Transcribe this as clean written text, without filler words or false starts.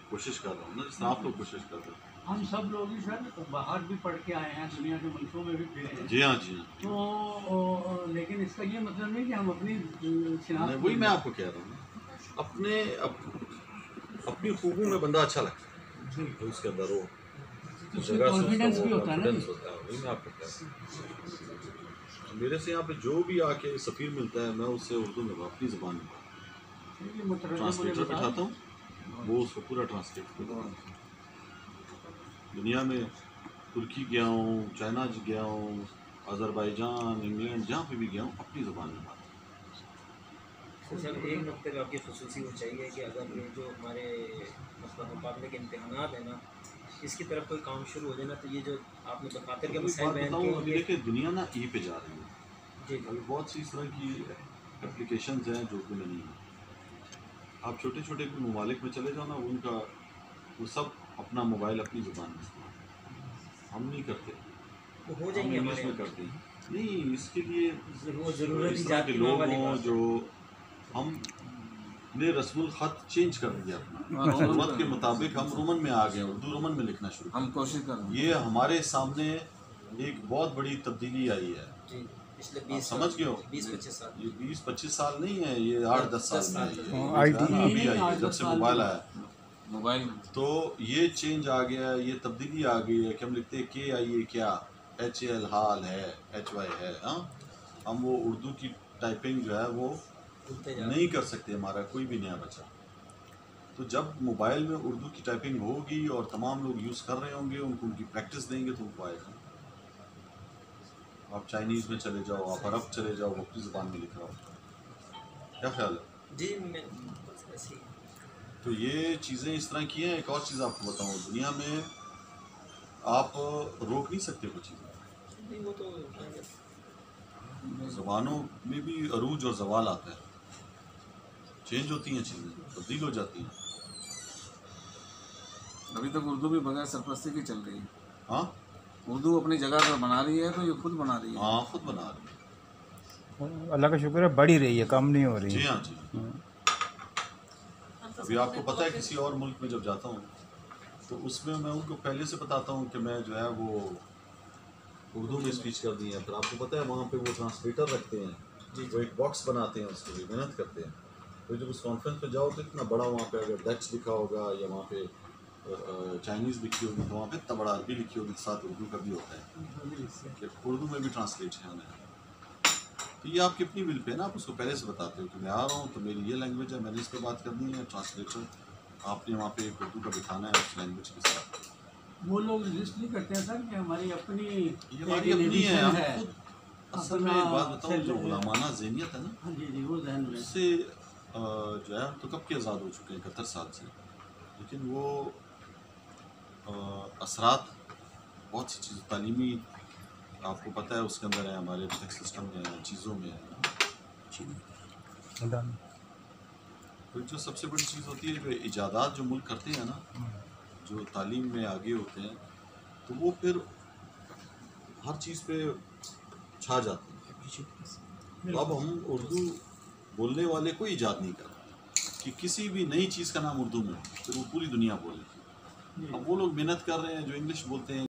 कोशिश कर रहा हूँ ना, जिस तरह आप लोग कोशिश कर रहे हैं। हम सब लोग ही सर बाहर भी पढ़ के आए हैं, दुनिया के मुल्कों में भी फिरे हैं। जी हाँ, जी हाँ। तो लेकिन इसका ये मतलब नहीं कि हम अपनी शिनाख्त, वही मैं आपको कह रहा हूँ ना, अपनी खूबों में बंदा अच्छा लगता है, तो उसके अंदर वो जगह कॉन्फिडेंस भी होता है ना। वही मैं आपको कह रहा हूँ। मेरे से यहाँ पे जो भी आके सफ़ीर मिलता है, मैं उससे उर्दू में अपनी ज़बान में ट्रांसलेटर बैठाता हूँ, वो उसको पूरा ट्रांसलेट करता हूँ। दुनिया में तुर्की गया हूँ, चाइना गया हूँ, अज़रबैजान, इंग्लैंड, जहाँ पे भी गया हूँ, अपनी ज़बान में बात। तो सर एक नुक्ते पे आपकी ख़ुसूसी वो चाहिए कि अगर ये जो हमारे मतलब मुकाबले के इम्तहानात हैं ना, इसकी तरफ कोई काम शुरू हो जाए ना, तो ये जो आपने दफातर के मसाइल बयान किए, अभी देखिए दुनिया ना ई पे जा रही है जी अभी, बहुत सी इस तरह की एप्लीकेशंस हैं जो उर्दू में नहीं है। आप छोटे छोटे ममालिक में चले जाओ ना, उनका वो सब अपना मोबाइल अपनी ज़ुबान में इस्तेमाल, हम नहीं करते, तो हो हम जाएंगे इंग्लिश हमारे में करते हैं। नहीं, इसके लिए वो ज़रूरत इस ही तरह के जाती लोग वाली हों बात है। जो हमने रस्मुल ख़त चेंज कर दिया अपना, ज़रूरत के मुताबिक हम रोमन में आ गए, उर्दू रोमन में लिखना शुरू हम कोशिश कर रहे हैं। ये हमारे सामने एक बहुत बड़ी तब्दीली आई है। जी पिछले आप 20 समझ गए हो, 20-25 साल ये 20-25 साल नहीं है, ये 8-10 साल में आई है, आईटी अभी आई है, जब से मोबाइल आया। मोबाइल तो ये चेंज आ गया, ये तब्दीली आ गई है कि हम लिखते हैं के आई ए क्या, एच एल हाल है, एच वाई है। हाँ, हम वो उर्दू की टाइपिंग जो है वो नहीं कर सकते, हमारा कोई भी नया बच्चा। तो जब मोबाइल में उर्दू की टाइपिंग होगी और तमाम लोग यूज़ कर रहे होंगे, उनको उनकी प्रैक्टिस देंगे तो उनको आएगा। आप चाइनीज़ में चले जाओ, आप अरब चले जाओ, वो अपनी ज़ुबान में लिख रहा हो। क्या ख्याल है? जी मैं ऐसी तो ये चीज़ें इस तरह की हैं। एक और चीज़ आपको बताऊँ, दुनिया में आप रोक नहीं सकते कुछ चीज़ें, नहीं वो तो ज़बानों में भी अरूज और ज़वाल आता है, चेंज होती हैं चीज़ें, तब्दील हो जाती हैं। अभी तक उर्दू भी बगैर सरपरस्ती की चल रही है। हाँ उर्दू अपनी जगह पर बना रही है, तो ये खुद बना रही है। हाँ, खुद बना रही है। अल्लाह का शुक्र है, बढ़ ही रही है, कम नहीं हो रही जी है। हाँ, जी। अभी आपको पता है किसी और मुल्क में जब जाता हूँ तो उसमें मैं उनको पहले से बताता हूँ कि मैं जो है वो उर्दू में स्पीच कर दी है। फिर आपको पता है वहाँ पे वो ट्रांसलेटर रखते हैं, वो एक बॉक्स बनाते हैं, उसके लिए मेहनत करते हैं। तो जब उस कॉन्फ्रेंस पे जाओ तो इतना बड़ा वहाँ पे अगर डच लिखा होगा या वहाँ पे चाइनीज़ लिखी होगी तो वहाँ पे इतना बड़ा अरबी लिखी होगी, साथ उर्दू का भी होता है कि उर्दू में भी ट्रांसलेशन है। तो ये आपकी अपनी विल पे है ना, आप उसको पहले से बताते हो कि मैं आ रहा हूँ तो मेरी ये लैंग्वेज है, मैंने इस पर बात करनी है, ट्रांसलेटर आपने वहाँ पे एक उर्दू का बिठाना है उस लैंग्वेज के साथ। वो लोग रजिस्ट नहीं करते हैं सर कि हमारी अपनी ये हमारी अपनी है, हम खुद असल में एक बात बताऊँ, जो अपना गुलामाना ज़हनियत है ना, हाँ जी जी वो जहन में उससे जो है हम तो कब के आज़ाद हो चुके हैं, 71 साल से, लेकिन वो असरात बहुत सी चीज़ तालीमी आपको पता है उसके अंदर है, हमारे टैक्स सिस्टम में है, चीज़ों में है। तो जो सबसे बड़ी चीज़ होती है, जो इजादात जो मुल्क करते हैं ना, जो तालीम में आगे होते हैं, तो वो फिर हर चीज़ पे छा जाते हैं। तो अब हम उर्दू बोलने वाले को ईजाद नहीं कर रहे कि किसी भी नई चीज़ का नाम उर्दू में हो, फिर वो पूरी दुनिया बोले। अब वो लोग मेहनत कर रहे हैं जो इंग्लिश बोलते हैं।